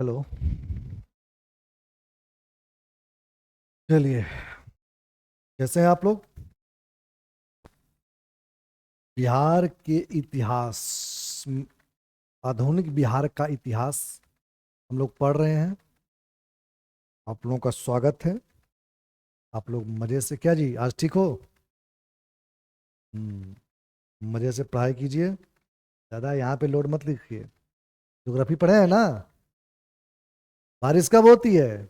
Hello. चलिए, कैसे हैं आप लोग? बिहार के इतिहास, आधुनिक बिहार का इतिहास हम लोग पढ़ रहे हैं। आप लोगों का स्वागत है। आप लोग मजे से, क्या जी, आज ठीक हो? मजे से पढ़ाई कीजिए। ज़्यादा यहाँ पे लोड मत लिखिए। ज्योग्राफी पढ़े हैं ना? बारिश कब होती है?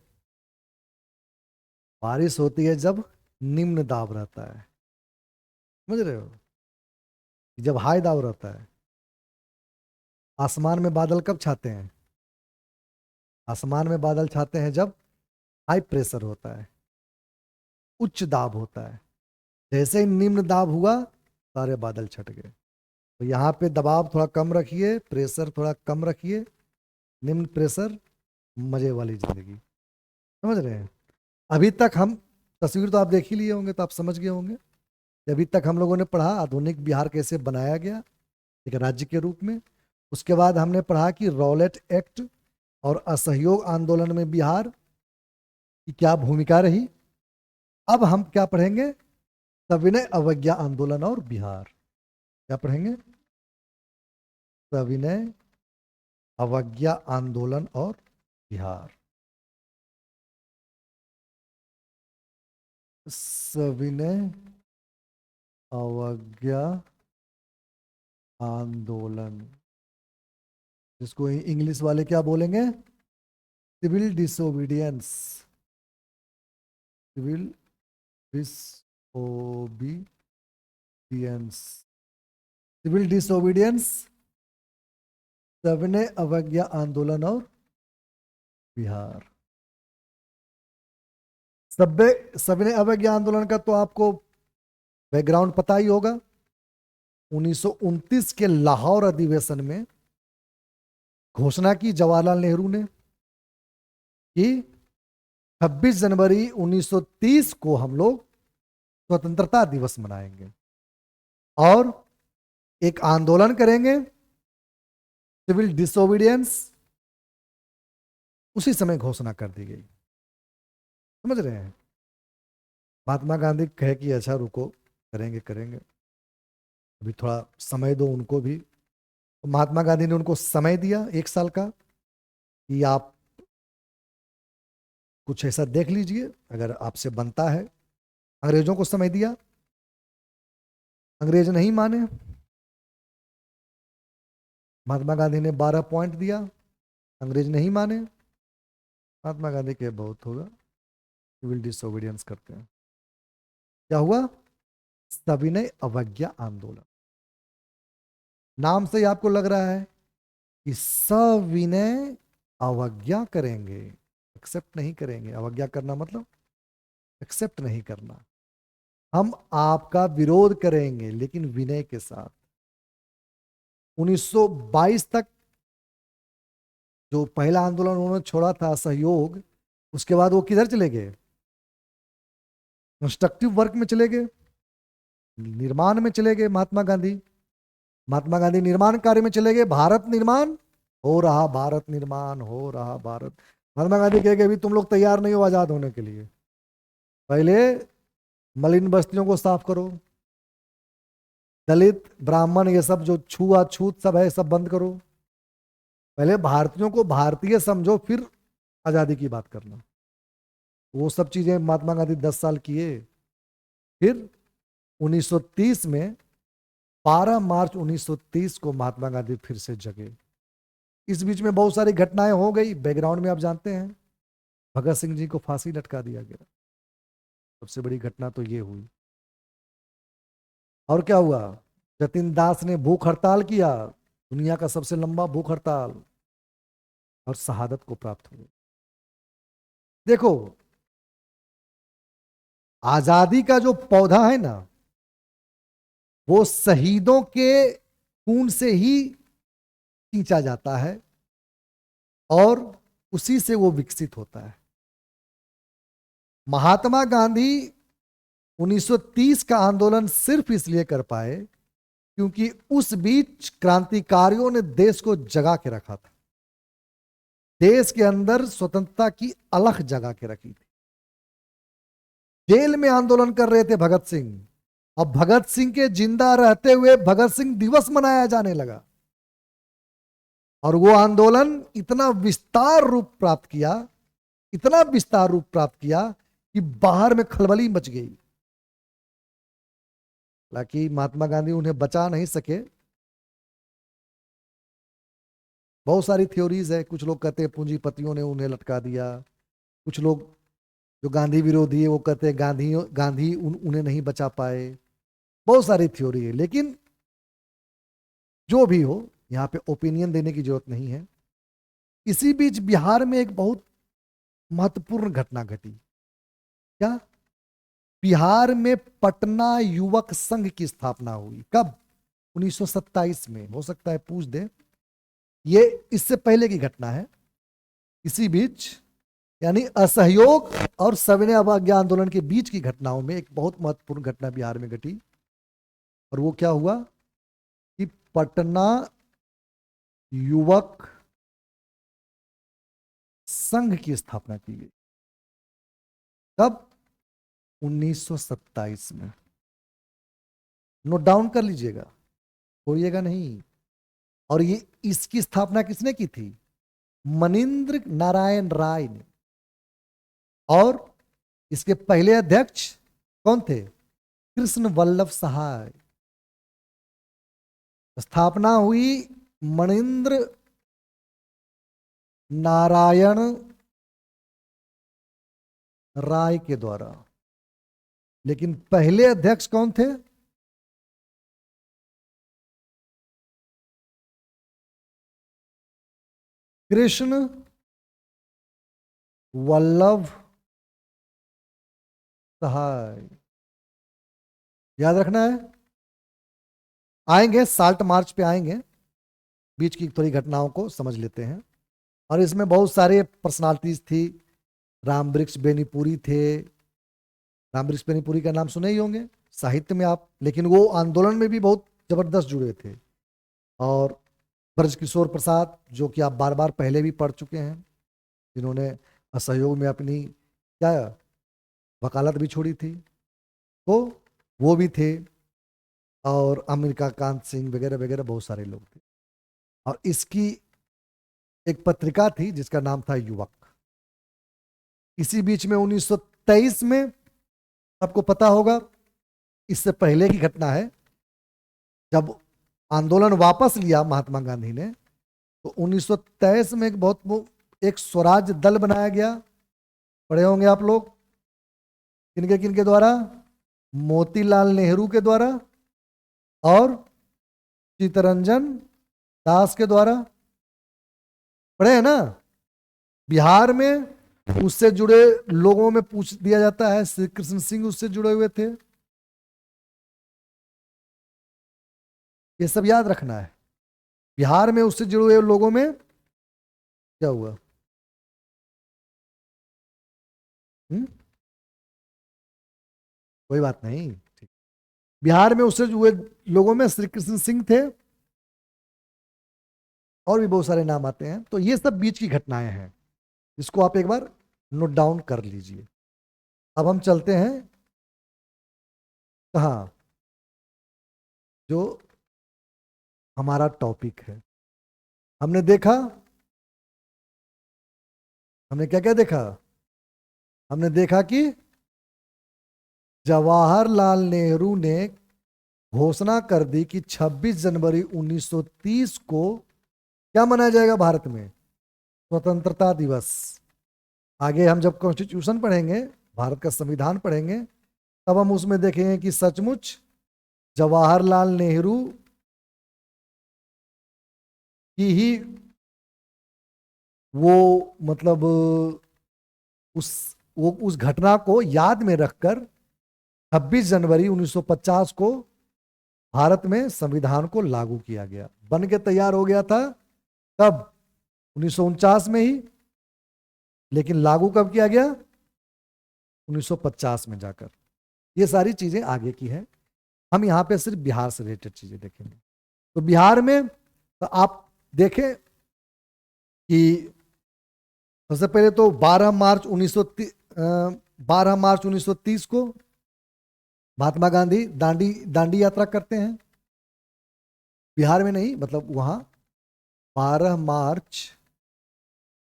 बारिश होती है जब निम्न दाब रहता है। समझ रहे हो? जब हाई दाब रहता है। आसमान में बादल कब छाते हैं? आसमान में बादल छाते हैं जब हाई प्रेशर होता है, उच्च दाब होता है। जैसे ही निम्न दाब हुआ, सारे बादल छट गए। तो यहाँ पे दबाव थोड़ा कम रखिए, प्रेशर थोड़ा कम रखिए। निम्न प्रेशर, मजे वाली जिंदगी। समझ रहे हैं? अभी तक हम, तस्वीर तो आप देख ही लिए होंगे, तो आप समझ गए होंगे कि अभी तक हम लोगों ने पढ़ा आधुनिक बिहार कैसे बनाया गया एक राज्य के रूप में। उसके बाद हमने पढ़ा कि रॉलेट एक्ट और असहयोग आंदोलन में बिहार की क्या भूमिका रही। अब हम क्या पढ़ेंगे? सविनय अवज्ञा आंदोलन और बिहार। क्या पढ़ेंगे? सविनय अवज्ञा आंदोलन और बिहार। सविनय अवज्ञा आंदोलन, जिसको इंग्लिश वाले क्या बोलेंगे? Civil disobedience. Civil disobedience. Civil disobedience, सविनय अवज्ञा आंदोलन और बिहार। सविनय अवज्ञा आंदोलन का तो आपको बैकग्राउंड पता ही होगा। 1929 के लाहौर अधिवेशन में घोषणा की जवाहरलाल नेहरू ने कि 26 जनवरी 1930 को हम लोग स्वतंत्रता दिवस मनाएंगे और एक आंदोलन करेंगे, सिविल डिसोबीडियंस। उसी समय घोषणा कर दी गई। समझ रहे हैं? महात्मा गांधी कहे कि अच्छा रुको, करेंगे करेंगे, अभी थोड़ा समय दो उनको भी। तो महात्मा गांधी ने उनको समय दिया 1 साल का कि आप कुछ ऐसा देख लीजिए, अगर आपसे बनता है। अंग्रेजों को समय दिया, अंग्रेज नहीं माने। महात्मा गांधी ने 12 पॉइंट दिया, अंग्रेज नहीं माने। महात्मा गांधी के बहुत होगा, सिविल डिसोबीडियंस करते हैं। क्या हुआ? सविनय अवज्ञा आंदोलन। नाम से ही आपको लग रहा है कि सविनय अवज्ञा करेंगे, एक्सेप्ट नहीं करेंगे। अवज्ञा करना मतलब एक्सेप्ट नहीं करना। हम आपका विरोध करेंगे लेकिन विनय के साथ। 1922 तक जो पहला आंदोलन उन्होंने छोड़ा था, सहयोग, उसके बाद वो किधर चले गए? कंस्ट्रक्टिव वर्क में चले गए, निर्माण में चले गए। महात्मा गांधी निर्माण कार्य में चले गए। भारत निर्माण हो रहा, भारत निर्माण हो रहा, भारत। महात्मा गांधी कहे कि अभी तुम लोग तैयार नहीं हो आजाद होने के लिए, पहले मलिन बस्तियों को साफ करो, दलित ब्राह्मण ये सब जो छूआछूत सब है सब बंद करो। पहले भारतीयों को भारतीय समझो, फिर आजादी की बात करना। वो सब चीजें महात्मा गांधी 10 साल किए। फिर 1930 में, 12 मार्च 1930 को महात्मा गांधी फिर से जगे। इस बीच में बहुत सारी घटनाएं हो गई, बैकग्राउंड में आप जानते हैं। भगत सिंह जी को फांसी लटका दिया गया, सबसे बड़ी घटना तो ये हुई। और क्या हुआ? जतिन दास ने भूख हड़ताल किया, दुनिया का सबसे लंबा भूख हड़ताल, और शहादत को प्राप्त हुई। देखो, आजादी का जो पौधा है ना, वो शहीदों के खून से ही खींचा जाता है और उसी से वो विकसित होता है। महात्मा गांधी 1930 का आंदोलन सिर्फ इसलिए कर पाए क्योंकि उस बीच क्रांतिकारियों ने देश को जगा के रखा था। देश के अंदर स्वतंत्रता की अलख जगा के रखी थी। जेल में आंदोलन कर रहे थे भगत सिंह, और भगत सिंह के जिंदा रहते हुए भगत सिंह दिवस मनाया जाने लगा। और वो आंदोलन इतना विस्तार रूप प्राप्त किया, इतना विस्तार रूप प्राप्त किया कि बाहर में खलबली मच गई। हालांकि महात्मा गांधी उन्हें बचा नहीं सके। बहुत सारी थ्योरीज है, कुछ लोग कहते हैं पूंजीपतियों ने उन्हें लटका दिया, कुछ लोग जो गांधी विरोधी है वो कहते हैं गांधी उन्हें नहीं बचा पाए। बहुत सारी थ्योरी है, लेकिन जो भी हो, यहाँ पे ओपिनियन देने की जरूरत नहीं है। इसी बीच बिहार में एक बहुत महत्वपूर्ण घटना घटी। क्या? बिहार में पटना युवक संघ की स्थापना हुई। कब? 1927 में। हो सकता है पूछ दे, ये इससे पहले की घटना है। इसी बीच यानी असहयोग और सविनय अवज्ञा आंदोलन के बीच की घटनाओं में एक बहुत महत्वपूर्ण घटना बिहार में घटी। और वो क्या हुआ कि पटना युवक संघ की स्थापना की गई। कब? 1927 में। नोट डाउन कर लीजिएगा, छोड़िएगा नहीं। और ये इसकी स्थापना किसने की थी? मनींद्र नारायण राय ने। और इसके पहले अध्यक्ष कौन थे? कृष्ण वल्लभ सहाय। स्थापना हुई मनींद्र नारायण राय के द्वारा, लेकिन पहले अध्यक्ष कौन थे? कृष्ण वल्लभ सहाय। याद रखना है। आएंगे साल्ट मार्च पे आएंगे, बीच की थोड़ी घटनाओं को समझ लेते हैं। और इसमें बहुत सारे पर्सनालिटीज थी। राम वृक्ष बेनीपुरी थे। राम वृक्ष बेनीपुरी का नाम सुने ही होंगे साहित्य में आप, लेकिन वो आंदोलन में भी बहुत जबरदस्त जुड़े थे। और ब्रजकिशोर प्रसाद, जो कि आप बार बार पहले भी पढ़ चुके हैं, जिन्होंने असहयोग में अपनी क्या वकालत भी छोड़ी थी, तो वो भी थे। और अमेरिका कांत सिंह वगैरह वगैरह बहुत सारे लोग थे। और इसकी एक पत्रिका थी जिसका नाम था युवक। इसी बीच में 1923 में, आपको पता होगा, इससे पहले की घटना है, जब आंदोलन वापस लिया महात्मा गांधी ने, तो 1923 में एक स्वराज दल बनाया गया। पढ़े होंगे आप लोग। किनके द्वारा? मोतीलाल नेहरू के द्वारा और चित्तरंजन दास के द्वारा। पढ़े हैं ना? बिहार में उससे जुड़े लोगों में पूछ दिया जाता है, श्री कृष्ण सिंह उससे जुड़े हुए थे। ये सब याद रखना है। बिहार में उससे जुड़े हुए लोगों में क्या हुआ? कोई बात नहीं, ठीक। बिहार में उससे जुड़े लोगों में श्री कृष्ण सिंह थे, और भी बहुत सारे नाम आते हैं। तो ये सब बीच की घटनाएं हैं, इसको आप एक बार नोट डाउन कर लीजिए। अब हम चलते हैं कहाँ? जो हमारा टॉपिक है। हमने देखा, हमने क्या क्या देखा? हमने देखा कि जवाहरलाल नेहरू ने घोषणा कर दी कि 26 जनवरी 1930 को क्या मनाया जाएगा भारत में? स्वतंत्रता दिवस। आगे हम जब कॉन्स्टिट्यूशन पढ़ेंगे, भारत का संविधान पढ़ेंगे, तब हम उसमें देखेंगे कि सचमुच जवाहरलाल नेहरू की ही वो मतलब उस घटना को याद में रखकर 26 जनवरी 1950 को भारत में संविधान को लागू किया गया। बन के तैयार हो गया था तब 1949 में ही, लेकिन लागू कब किया गया? 1950 में जाकर। ये सारी चीजें आगे की है। हम यहाँ पे सिर्फ बिहार से रिलेटेड चीजें देखेंगे। तो बिहार में तो आप देखें कि सबसे पहले तो 12 मार्च 1930 को महात्मा गांधी दांडी यात्रा करते हैं। बिहार में नहीं, मतलब वहां 12 मार्च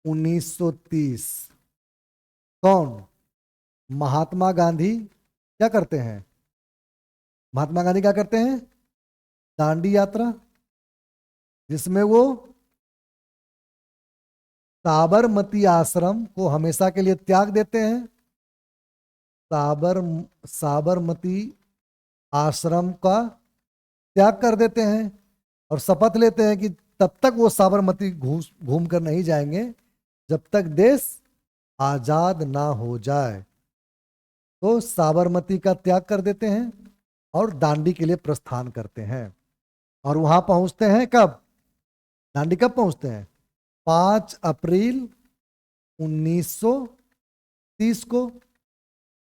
1930 कौन, महात्मा गांधी क्या करते हैं, महात्मा गांधी क्या करते हैं, दांडी यात्रा, जिसमें वो साबरमती आश्रम को हमेशा के लिए त्याग देते हैं। साबरमती आश्रम का त्याग कर देते हैं और शपथ लेते हैं कि तब तक वो साबरमती घूम कर नहीं जाएंगे जब तक देश आजाद ना हो जाए। तो साबरमती का त्याग कर देते हैं और दांडी के लिए प्रस्थान करते हैं। और वहां पहुंचते हैं कब, दांडी कब पहुंचते हैं, 5 अप्रैल 1930 को।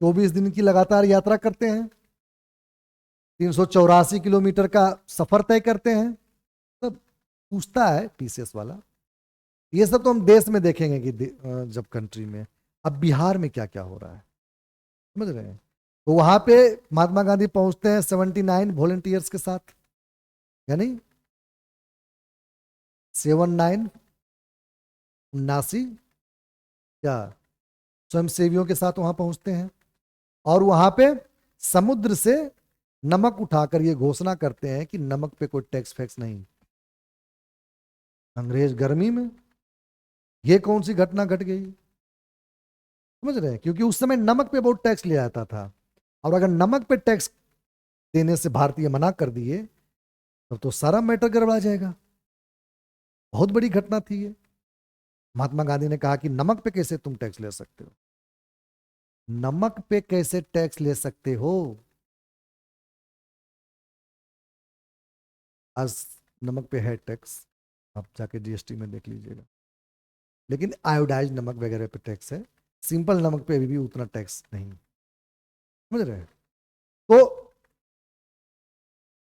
24 दिन की लगातार यात्रा करते हैं, 384 किलोमीटर का सफर तय करते हैं। सब पूछता है पीसीएस वाला, ये सब तो हम देश में देखेंगे कि जब कंट्री में, अब बिहार में क्या क्या हो रहा है, समझ रहे हैं। तो वहां पे महात्मा गांधी पहुंचते हैं 79 वॉलंटियर्स के साथ, यानी 79 79 क्या स्वयंसेवियों के साथ वहां पहुंचते हैं। और वहां पे समुद्र से नमक उठाकर ये घोषणा करते हैं कि नमक पे कोई टैक्स फैक्स नहीं। अंग्रेज गर्मी में, ये कौन सी घटना घट गई, समझ रहे हैं, क्योंकि उस समय नमक पे बहुत टैक्स लिया जाता था। और अगर नमक पे टैक्स देने से भारतीय मना कर दिए तब तो सारा मैटर गड़बड़ा जाएगा। बहुत बड़ी घटना थी ये। महात्मा गांधी ने कहा कि नमक पे कैसे तुम टैक्स ले सकते हो, नमक पे कैसे टैक्स ले सकते हो। आज नमक पे है टैक्स, आप जाके जीएसटी में देख लीजिएगा, लेकिन आयोडाइज नमक वगैरह पे टैक्स है, सिंपल नमक पे अभी भी उतना टैक्स नहीं, समझ रहे हैं। तो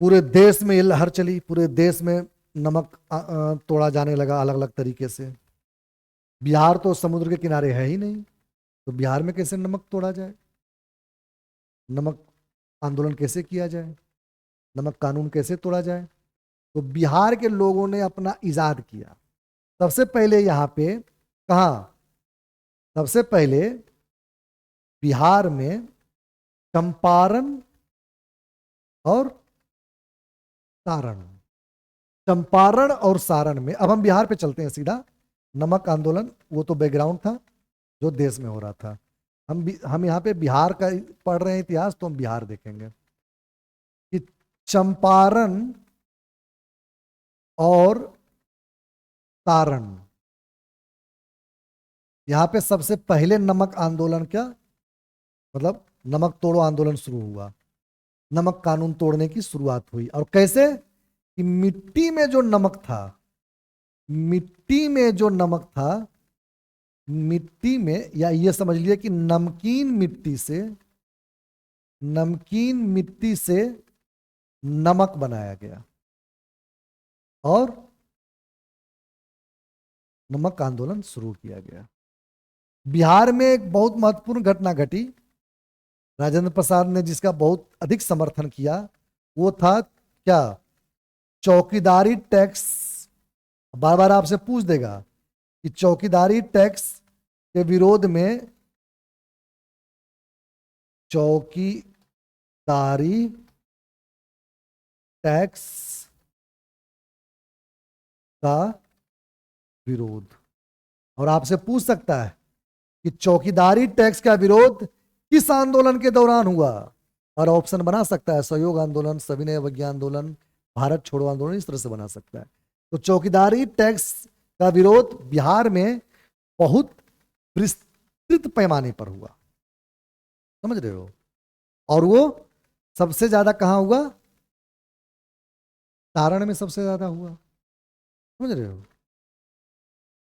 पूरे देश में ये लहर चली, पूरे देश में नमक तोड़ा जाने लगा अलग अलग तरीके से। बिहार तो समुद्र के किनारे है ही नहीं, तो बिहार में कैसे नमक तोड़ा जाए, नमक आंदोलन कैसे किया जाए, नमक कानून कैसे तोड़ा जाए। तो बिहार के लोगों ने अपना इजाद किया। सबसे पहले यहाँ पे कहा, सबसे पहले बिहार में चंपारण और सारण, चंपारण और सारण में, अब हम बिहार पे चलते हैं सीधा। नमक आंदोलन वो तो बैकग्राउंड था जो देश में हो रहा था, हम यहाँ पे बिहार का पढ़ रहे हैं इतिहास, तो हम बिहार देखेंगे कि चंपारण और सारण, यहाँ पे सबसे पहले नमक आंदोलन क्या, मतलब नमक तोड़ो आंदोलन शुरू हुआ, नमक कानून तोड़ने की शुरुआत हुई। और कैसे कि मिट्टी में जो नमक था, मिट्टी में जो नमक था, मिट्टी में, या ये समझ लिए कि नमकीन मिट्टी से, नमकीन मिट्टी से नमक बनाया गया और नमक आंदोलन शुरू किया गया। बिहार में एक बहुत महत्वपूर्ण घटना घटी, राजेंद्र प्रसाद ने जिसका बहुत अधिक समर्थन किया, वो था क्या, चौकीदारी टैक्स। बार बार आपसे पूछ देगा कि चौकीदारी टैक्स के विरोध में, चौकीदारी टैक्स का विरोध, और आपसे पूछ सकता है कि चौकीदारी टैक्स का विरोध किस आंदोलन के दौरान हुआ, और ऑप्शन बना सकता है सहयोग आंदोलन, सविनय अवज्ञा आंदोलन, भारत छोड़ो आंदोलन, इस तरह से बना सकता है। तो चौकीदारी टैक्स का विरोध बिहार में बहुत विस्तृत पैमाने पर हुआ, समझ रहे हो। और वो सबसे ज्यादा कहां हुआ, सारण में सबसे ज्यादा हुआ, समझ रहे हो,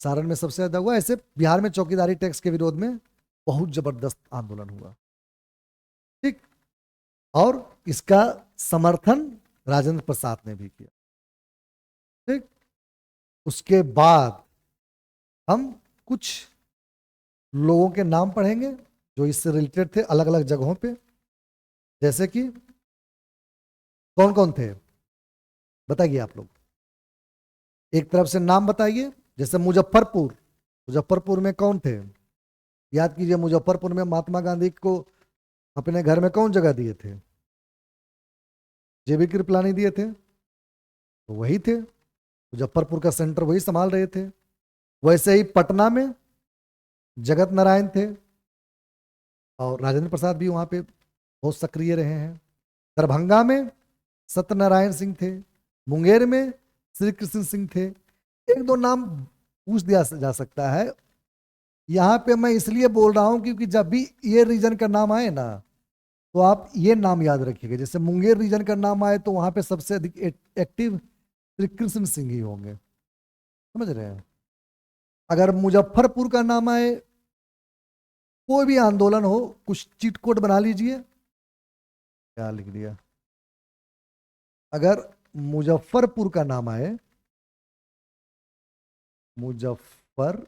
सारण में सबसे ज्यादा हुआ। ऐसे बिहार में चौकीदारी टैक्स के विरोध में बहुत जबरदस्त आंदोलन हुआ, ठीक। और इसका समर्थन राजेंद्र प्रसाद ने भी किया, ठीक। उसके बाद हम कुछ लोगों के नाम पढ़ेंगे जो इससे रिलेटेड थे अलग अलग जगहों पे। जैसे कि कौन कौन थे बताइए आप लोग, एक तरफ से नाम बताइए। जैसे मुजफ्फरपुर, मुजफ्फरपुर में कौन थे? याद कीजिए, मुजफ्फरपुर में महात्मा गांधी को अपने घर में कौन जगह दिए थे? जेबी कृपलानी दिए थे, तो वही थे, मुजफ्फरपुर का सेंटर वही संभाल रहे थे। वैसे ही पटना में जगत नारायण थे और राजेंद्र प्रसाद भी वहां पे बहुत सक्रिय रहे हैं। दरभंगा में सत्यनारायण सिंह थे, मुंगेर में श्री कृष्ण सिंह थे। एक दो नाम पूछ दिया जा सकता है। यहाँ पे मैं इसलिए बोल रहा हूं क्योंकि जब भी ये रीजन का नाम आए ना, तो आप ये नाम याद रखिएगा। जैसे मुंगेर रीजन का नाम आए तो वहां पे सबसे अधिक एक्टिव श्री कृष्ण सिंह ही होंगे, समझ रहे हैं। अगर मुजफ्फरपुर का नाम आए, कोई भी आंदोलन हो, कुछ चीट कोड बना लीजिए। क्या लिख दिया? अगर मुजफ्फरपुर का नाम आए, मुजफ्फरपुर,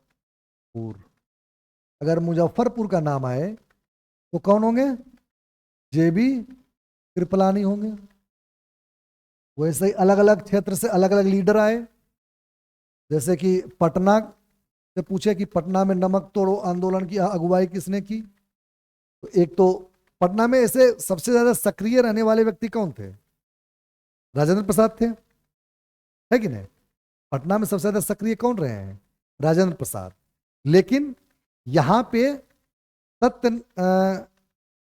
अगर मुजफ्फरपुर का नाम आए तो कौन होंगे? जेबी कृपलानी होंगे। वैसे ही अलग अलग क्षेत्र से अलग अलग लीडर आए। जैसे कि पटना से पूछे कि पटना में नमक तोड़ो आंदोलन की अगुवाई किसने की, तो एक तो पटना में ऐसे सबसे ज्यादा सक्रिय रहने वाले व्यक्ति कौन थे? राजेंद्र प्रसाद थे, है कि नहीं? पटना में सबसे ज्यादा सक्रिय कौन रहे हैं? राजेंद्र प्रसाद। लेकिन यहां पे सत्य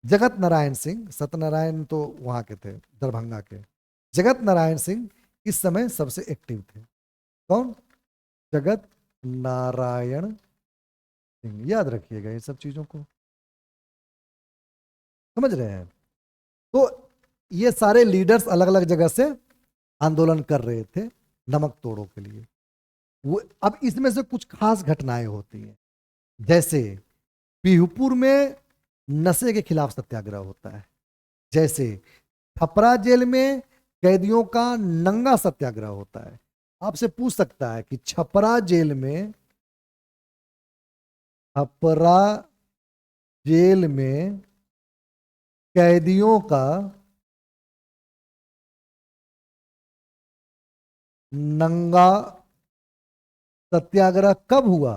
जगत नारायण सिंह, सत्यनारायण तो वहां के थे दरभंगा के, जगत नारायण सिंह इस समय सबसे एक्टिव थे। कौन? जगत नारायण सिंह। याद रखिएगा ये सब चीजों को, समझ रहे हैं। तो ये सारे लीडर्स अलग अलग जगह से आंदोलन कर रहे थे नमक तोड़ो के लिए। वो अब इसमें से कुछ खास घटनाएं होती हैं। जैसे बिहुपुर में नशे के खिलाफ सत्याग्रह होता है। जैसे छपरा जेल में कैदियों का नंगा सत्याग्रह होता है। आपसे पूछ सकता है कि छपरा जेल में, छपरा जेल में कैदियों का नंगा सत्याग्रह कब हुआ,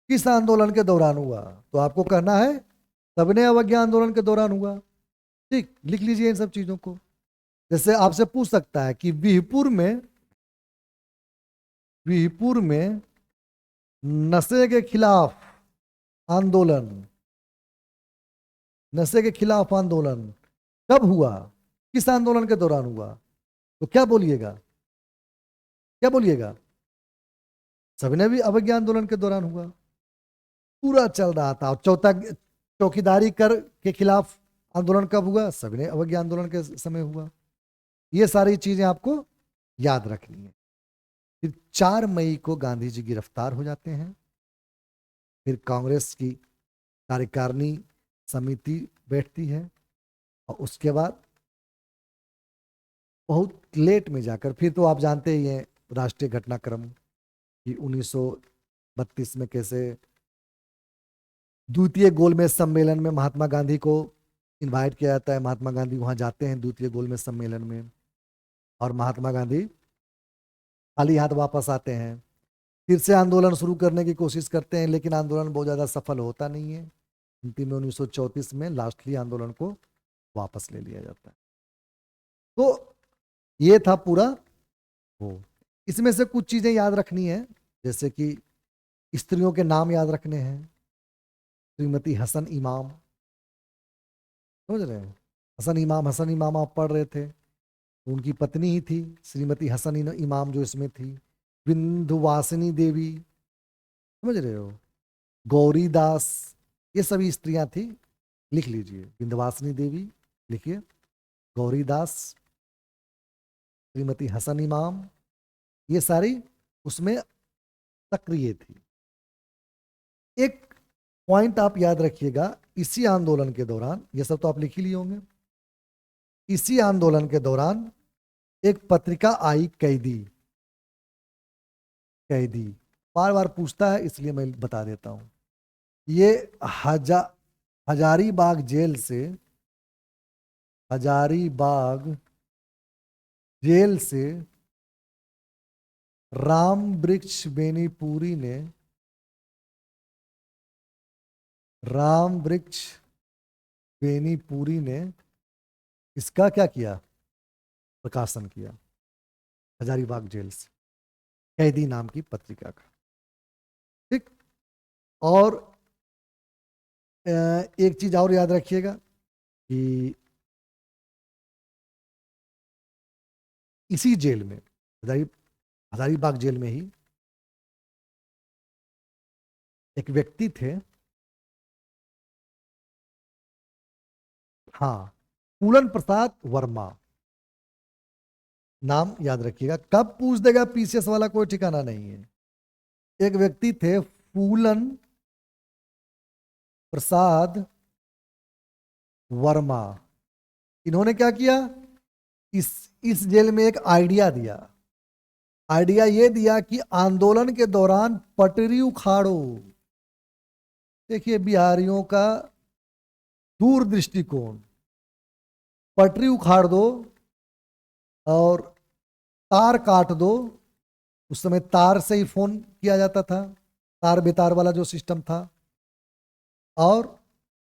किस आंदोलन के दौरान हुआ? तो आपको कहना है सबने अवज्ञा आंदोलन के दौरान हुआ। ठीक, लिख लीजिए इन सब चीजों को। जैसे आपसे पूछ सकता है कि बिहपुर में नशे के खिलाफ आंदोलन, नशे के खिलाफ आंदोलन कब हुआ, किस आंदोलन के दौरान हुआ? तो क्या बोलिएगा, क्या बोलिएगा? सबने भी अवज्ञा आंदोलन के दौरान हुआ, पूरा चल रहा था। और चौकीदारी कर के खिलाफ आंदोलन कब हुआ? सबने अवज्ञा आंदोलन के समय हुआ। ये सारी चीजें आपको याद रखनी है। फिर 4 मई को गांधी जी गिरफ्तार हो जाते हैं। फिर कांग्रेस की कार्यकारिणी समिति बैठती है और उसके बाद बहुत लेट में जाकर, फिर तो आप जानते ही हैं राष्ट्रीय घटनाक्रम कि 1932 में कैसे द्वितीय गोलमेज सम्मेलन में महात्मा गांधी को इनवाइट किया जाता है। महात्मा गांधी वहां जाते हैं द्वितीय गोलमेज सम्मेलन में, और महात्मा गांधी खाली हाथ वापस आते हैं। फिर से आंदोलन शुरू करने की कोशिश करते हैं, लेकिन आंदोलन बहुत ज़्यादा सफल होता नहीं है। अंतिम में 1934 में लास्टली आंदोलन को वापस ले लिया जाता है। तो ये था पूरा वो। इसमें से कुछ चीज़ें याद रखनी है, जैसे कि स्त्रियों के नाम याद रखने हैं। श्रीमती हसन इमाम, समझ रहे हैं? हसन इमाम, हसन इमाम आप पढ़ रहे थे, उनकी पत्नी ही थी श्रीमती हसन इमाम जो इसमें थी। विंध्यवासिनी देवी, समझ रहे हो? गौरी दास, ये सभी स्त्रियां थी। लिख लीजिए, विंध्यवासिनी देवी लिखिए, गौरी दास, श्रीमती हसन इमाम, ये सारी उसमें सक्रिय थी। एक पॉइंट आप याद रखिएगा, इसी आंदोलन के दौरान, ये सब तो आप लिख ही लिए होंगे, इसी आंदोलन के दौरान एक पत्रिका आई कैदी, कैदी बार बार पूछता है इसलिए मैं बता देता हूं। ये हजारीबाग जेल से, हजारीबाग जेल से राम वृक्ष बेनीपुरी ने, राम वृक्ष बेनीपुरी ने इसका क्या किया, प्रकाशन किया हजारीबाग जेल से, कैदी नाम की पत्रिका का। ठीक। और एक चीज और याद रखिएगा कि इसी जेल में, हजारीबाग जेल में ही एक व्यक्ति थे, हाँ, फूलन प्रसाद वर्मा। नाम याद रखिएगा, कब पूछ देगा पीसीएस वाला कोई ठिकाना नहीं है। एक व्यक्ति थे फूलन प्रसाद वर्मा। इन्होंने क्या किया, इस जेल में एक आइडिया दिया। आइडिया ये दिया कि आंदोलन के दौरान पटरी उखाड़ो। देखिए बिहारियों का दूर दृष्टिकोण, पटरी उखाड़ दो और तार काट दो। उस समय तार से ही फोन किया जाता था, तार बेतार वाला जो सिस्टम था। और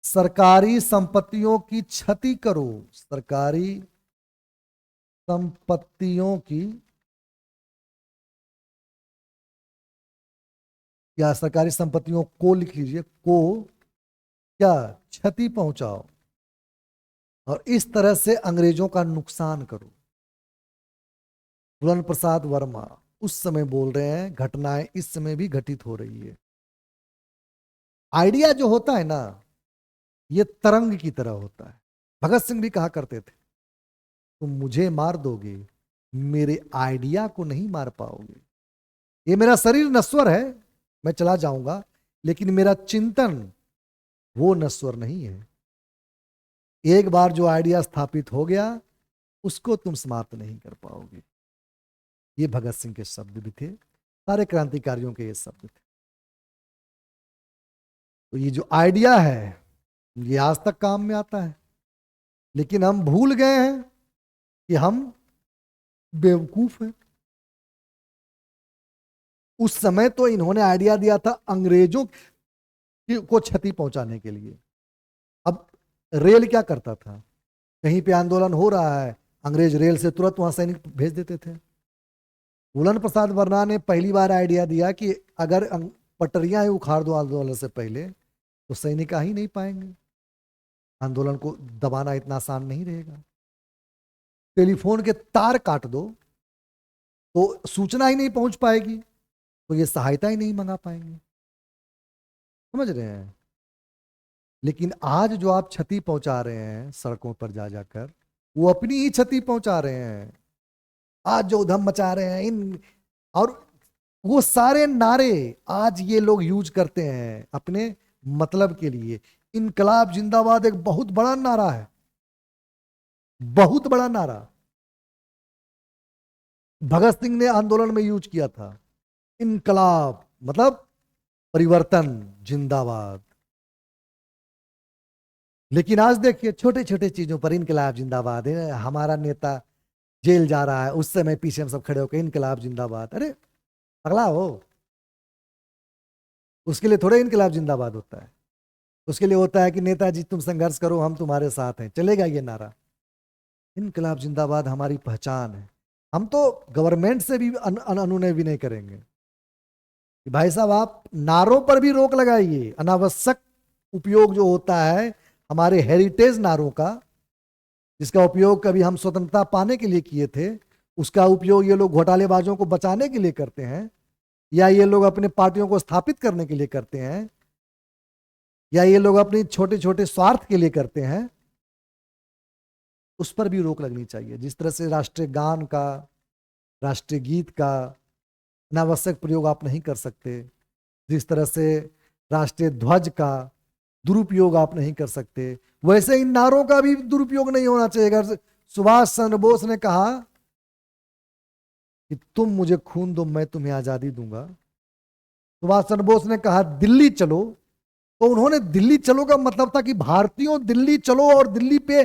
सरकारी संपत्तियों की क्षति करो, सरकारी संपत्तियों की, या सरकारी संपत्तियों को लिख लीजिए, को क्या क्षति पहुंचाओ और इस तरह से अंग्रेजों का नुकसान करो। फूलन प्रसाद वर्मा उस समय बोल रहे हैं, घटनाएं इस समय भी घटित हो रही है। आइडिया जो होता है ना, ये तरंग की तरह होता है। भगत सिंह भी कहा करते थे, तुम मुझे मार दोगे, मेरे आइडिया को नहीं मार पाओगे। ये मेरा शरीर नश्वर है, मैं चला जाऊंगा, लेकिन मेरा चिंतन वो नश्वर नहीं है। एक बार जो आइडिया स्थापित हो गया, उसको तुम समाप्त नहीं कर पाओगे। ये भगत सिंह के शब्द भी थे, सारे क्रांतिकारियों के ये शब्द थे। तो ये जो आइडिया है, ये आज तक काम में आता है, लेकिन हम भूल गए हैं कि हम बेवकूफ हैं। उस समय तो इन्होंने आइडिया दिया था अंग्रेजों को क्षति पहुंचाने के लिए। अब रेल क्या करता था, कहीं पे आंदोलन हो रहा है, अंग्रेज रेल से तुरंत वहां सैनिक भेज देते थे। फूलन प्रसाद वर्मा ने पहली बार आइडिया दिया कि अगर पटरियां ही उखाड़ दो आंदोलन से पहले, तो सैनिक आ ही नहीं पाएंगे, आंदोलन को दबाना इतना आसान नहीं रहेगा। टेलीफोन के तार काट दो तो सूचना ही नहीं पहुंच पाएगी, तो ये सहायता ही नहीं मंगा पाएंगे। समझ रहे हैं। लेकिन आज जो आप क्षति पहुंचा रहे हैं सड़कों पर जा जाकर, वो अपनी ही क्षति पहुंचा रहे हैं। आज जो उधम मचा रहे हैं इन, और वो सारे नारे आज ये लोग यूज करते हैं अपने मतलब के लिए। इनकलाब जिंदाबाद एक बहुत बड़ा नारा है, बहुत बड़ा नारा। भगत सिंह ने आंदोलन में यूज किया था। इनकलाब मतलब परिवर्तन जिंदाबाद। लेकिन आज देखिए छोटे छोटे चीजों पर इनकलाब जिंदाबाद है। हमारा नेता जेल जा रहा है, उस समय पीछे हम सब खड़े होकर इनकलाब जिंदाबाद। अरे अगला हो, उसके लिए थोड़ा इनकलाब जिंदाबाद होता है। उसके लिए होता है कि नेताजी तुम संघर्ष करो, हम तुम्हारे साथ हैं, चलेगा ये नारा। इनकलाब जिंदाबाद हमारी पहचान है। हम तो गवर्नमेंट से भी अनुनय भी नहीं करेंगे कि भाई साहब आप नारों पर भी रोक लगाइए। अनावश्यक उपयोग जो होता है हमारे हेरिटेज नारों का, जिसका उपयोग कभी हम स्वतंत्रता पाने के लिए किए थे, उसका उपयोग ये लोग घोटालेबाजों को बचाने के लिए करते हैं, या ये लोग अपने पार्टियों को स्थापित करने के लिए करते हैं, या ये लोग अपनी छोटे छोटे स्वार्थ के लिए करते हैं। उस पर भी रोक लगनी चाहिए। जिस तरह से राष्ट्रीय गान का, राष्ट्रीय गीत का अनावश्यक प्रयोग आप नहीं कर सकते, जिस तरह से राष्ट्रीय ध्वज का दुरुपयोग आप नहीं कर सकते, वैसे इन नारों का भी दुरुपयोग नहीं होना चाहिए। अगर सुभाष चंद्र बोस ने कहा कि तुम मुझे खून दो मैं तुम्हें आजादी दूंगा, सुभाष चंद्र बोस ने कहा दिल्ली चलो, तो उन्होंने दिल्ली चलो का मतलब था कि भारतीयों दिल्ली चलो और दिल्ली पे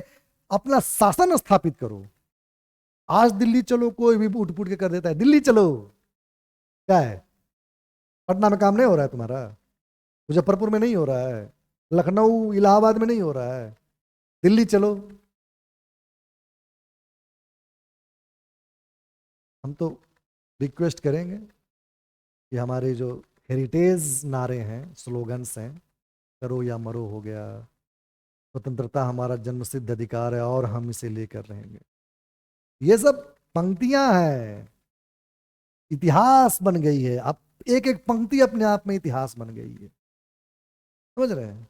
अपना शासन स्थापित करो। आज दिल्ली चलो कोई भी उठ पुट के कर देता है, दिल्ली चलो। क्या है, पटना में काम नहीं हो रहा है तुम्हारा, मुजफ्फरपुर में नहीं हो रहा है, लखनऊ इलाहाबाद में नहीं हो रहा है, दिल्ली चलो। हम तो रिक्वेस्ट करेंगे कि हमारे जो हेरिटेज नारे हैं, स्लोगन्स हैं, करो या मरो हो गया, स्वतंत्रता हमारा जन्मसिद्ध अधिकार है और हम इसे लेकर रहेंगे, ये सब पंक्तियां हैं, इतिहास बन गई है। अब एक एक पंक्ति अपने आप में इतिहास बन गई है, समझ रहे हैं।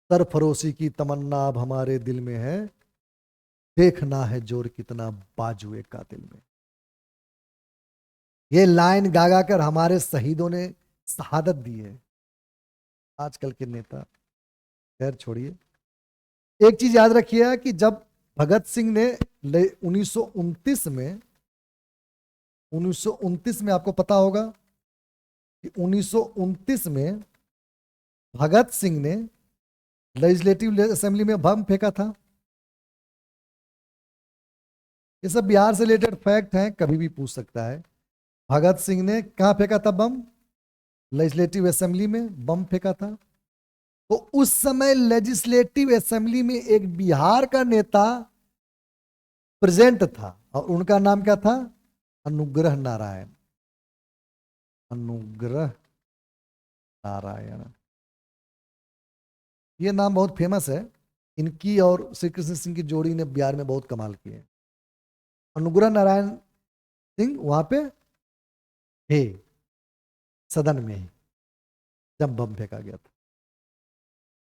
सरफरोशी की तमन्ना अब हमारे दिल में है, देखना है जोर कितना बाजुए कातिल में। ये लाइन गा गा कर हमारे शहीदों ने शहादत दी है। आजकल के नेता, खैर छोड़िए। एक चीज याद रखिए कि जब भगत सिंह ने 1929 में 1929 में आपको पता होगा कि 1929 में भगत सिंह ने लेजिस्लेटिव असेंबली में बम फेंका था। ये सब बिहार से रिलेटेड फैक्ट हैं, कभी भी पूछ सकता है। भगत सिंह ने कहां फेंका था बम? लेजिस्लेटिव असेंबली में बम फेंका था। तो उस समय लेजिस्लेटिव असेंबली में एक बिहार का नेता प्रेजेंट था और उनका नाम क्या था? अनुग्रह नारायण। अनुग्रह नारायण, ये नाम बहुत फेमस है। इनकी और श्री कृष्ण सिंह की जोड़ी ने बिहार में बहुत कमाल किए। अनुग्रह नारायण सिंह वहां पे थे, सदन में ही, जब बम फेंका गया था।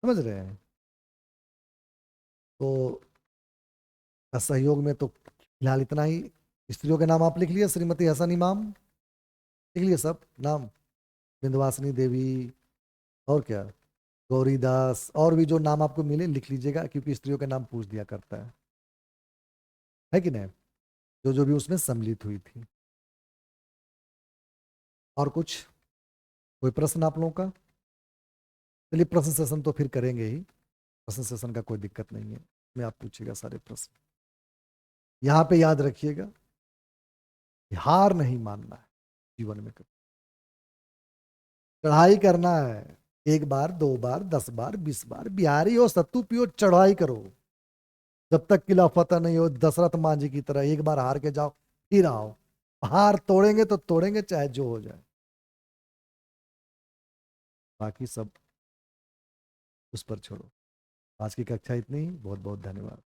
समझ रहे हैं। तो सहयोग में तो फिलहाल इतना ही। स्त्रियों के नाम आप लिख लिए, श्रीमती हसन इमाम लिख लिए सब नाम, विंध्यवासिनी देवी, और क्या, गौरी दास, और भी जो नाम आपको मिले लिख लीजिएगा, क्योंकि स्त्रियों के नाम पूछ दिया करता है कि नहीं, जो जो भी उसमें सम्मिलित हुई थी। और कुछ, कोई प्रश्न आप लोगों का? चलिए प्रश्न सेशन तो फिर करेंगे ही, प्रश्न सेशन का कोई दिक्कत नहीं है, मैं आप पूछिएगा सारे प्रश्न। यहाँ पे याद रखिएगा, हार नहीं मानना है जीवन में कभी, चढ़ाई करना है। एक बार, दो बार, 10 बार, 20 बार, बिहारी हो, सत्तू पियो, चढ़ाई करो, जब तक किला फतेह नहीं हो। दशरथ मांझी की तरह एक बार हार के जाओ, फिर आओ। हार तोड़ेंगे तो तोड़ेंगे, चाहे जो हो जाए। बाकी सब उस पर छोड़ो। आज की कक्षा इतनी ही, बहुत बहुत धन्यवाद।